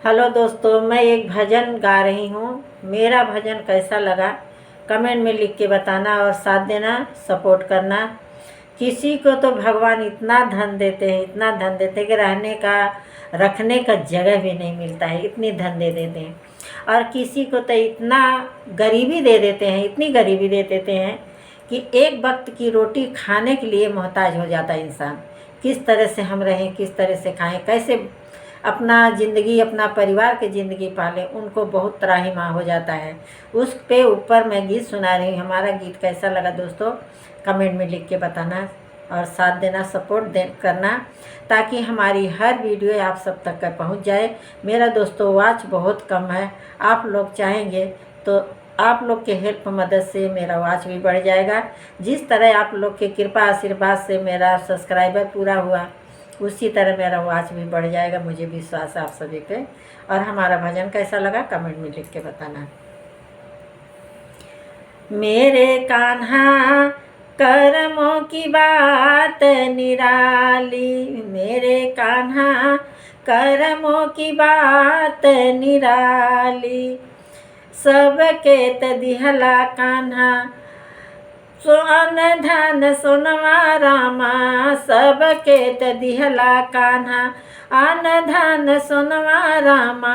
Hello दोस्तों, मैं एक भजन गा रही हूँ। मेरा भजन कैसा लगा कमेंट में लिख के बताना और साथ देना, सपोर्ट करना। किसी को तो भगवान इतना धन देते हैं, इतना धन देते हैं कि रहने का, रखने का जगह भी नहीं मिलता है, इतनी धन दे देते हैं। और किसी को तो इतना गरीबी दे देते हैं, इतनी गरीबी दे देते हैं कि एक वक्त की रोटी खाने के लिए मोहताज हो जाता है इंसान। किस तरह से हम रहें, किस तरह से खाएं, कैसे अपना ज़िंदगी, अपना परिवार की ज़िंदगी पालें, उनको बहुत त्राहिमाम हो जाता है। उस पे ऊपर मैं गीत सुना रही हूँ। हमारा गीत कैसा लगा दोस्तों कमेंट में लिख के बताना और साथ देना, सपोर्ट करना, ताकि हमारी हर वीडियो आप सब तक पहुँच जाए। मेरा दोस्तों वाच बहुत कम है, आप लोग चाहेंगे तो आप लोग के हेल्प मदद से मेरा वाच भी बढ़ जाएगा। जिस तरह आप लोग के कृपा आशीर्वाद से मेरा सब्सक्राइबर पूरा हुआ, उसी तरह मेरा वाच भी बढ़ जाएगा, मुझे विश्वास है आप सभी पे। और हमारा भजन कैसा लगा कमेंट में लिख के बताना। मेरे कान्हा कर्मों की बात निराली, मेरे कान्हा कर्मों की बात निराली, सबके तदिहला कान्हा सोन धन सोनवा रामा, सबके तदिहला कान्हा आन धन सोनवा रामा।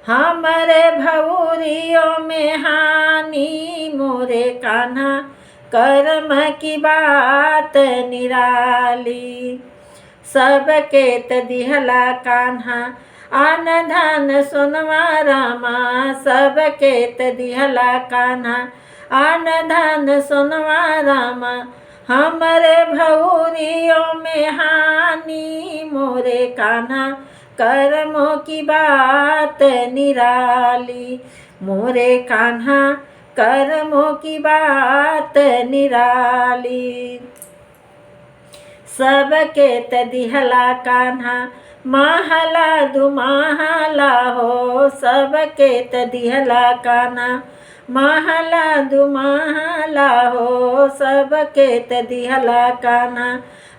हमरे भौरियों में हानि मोरे कान्हा कर्म की बात निराली, सबके तदिहला कान्हा आन धन सोनवा रामा, सबके तदिहला कान्हा आन धन सोनवा रामा। हमरे भौरियों में हानि मोरे कान्हा कर्मों की बात निराली, मोरे कान्हा कर्मों की बात निराली, सबके तदिहला कान्हा महला दुमहला हो, सबके तदिहला कान्हा महला दुमहला हो, सबके तदिहला कान्हा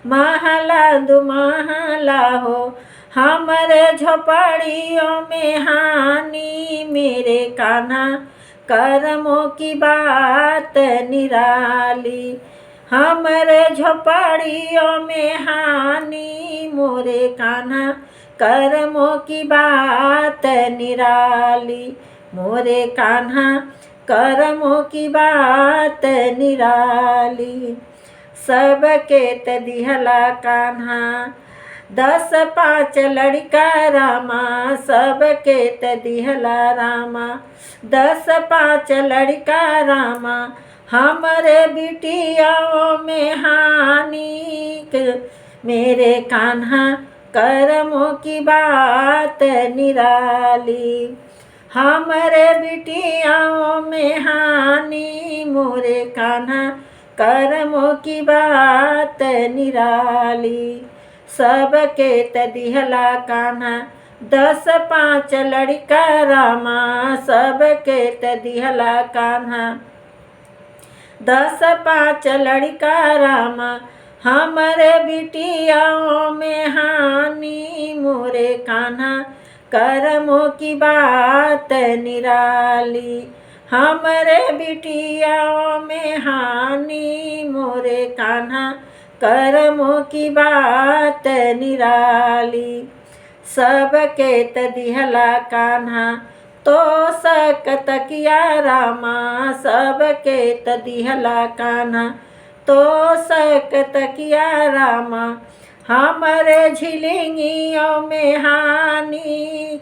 महला दुमहला हो। हमरे झोपड़ियों में हानि मेरे कान्हा कर्मों की बात निराली, हमरे झोपड़ियों में हानि मोरे कान्हा कर्मों की बात निराली, मोरे कान्हा कर्मों की बात निराली, सबके तदिहला कान्हा 10-5 लड़का रामा, सबके तदिहला रामा 10-5 लड़का रामा। हमरे बिटियाओं में हानि मेरे कान्हा कर्मों की बात निराली, हमरे बिटियाओं में हानि मोरे कान्हा कर्मों की बात निराली, सबके तदिहला कान्हा 10-5 लड़का रामा, सबके तदिहला कान्हा 10-5 लड़का रामा। हमरे बिटियाओं में हानि मोरे कान्हा कर्मों की बात निराली, हमरे बिटियाओं में हानि मोरे कान्हा कर्मों की बात निराली, सबके तदिहला कान्हा तो सकतकिया रामा, सबके तदिहला कान्हा तो सकतकिया रामा। हमरे झिलिंगियों में हानि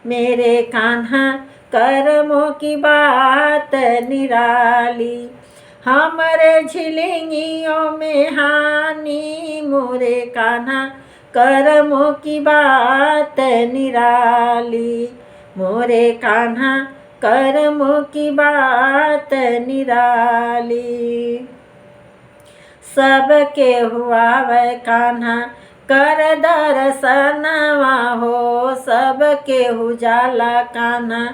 मेरे कान्हा कर्मों की बात निराली, हमरे झिलिंगियों में हानि मोरे कान्हा कर्मों की बात निराली, मोरे कान्हा कर्मों की बात निराली, सबके हुआ वै कान्हा कर दर्शनवा हो, सबके उजाला कान्हा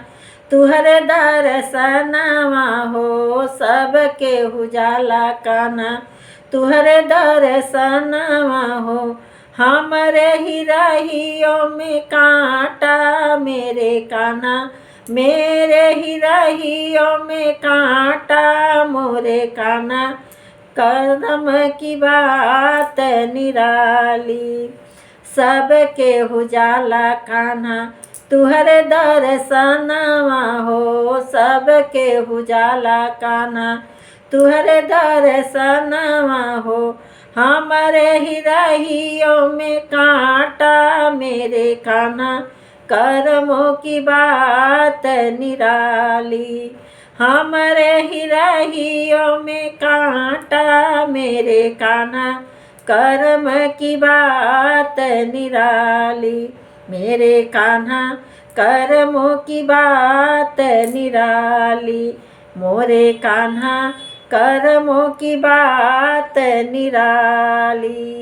तुहरे दर्शनवा हो, सबके उजाला कान्हा तुहरे दर्शनवा हो। हमरे ही रहियों में कांटा मेरे कान्हा। मेरे ही रहियों में कांटा मोरे कान्हा, करम की बात निराली। सबके उजाला कान्हा तुहरे दर्शनवा हो, सबके उजाला कान्हा तुहरे दर्शनवा हो। हमारे ही रहियों में कांटा मेरे कान्हा, कर्मों की बात निराली। हमारे ही रहियों में कांटा मेरे कान्हा, कर्म की बात निराली। मेरे कान्हा कर्मों की बात निराली। मोरे कान्हा कर्मों की बात निराली।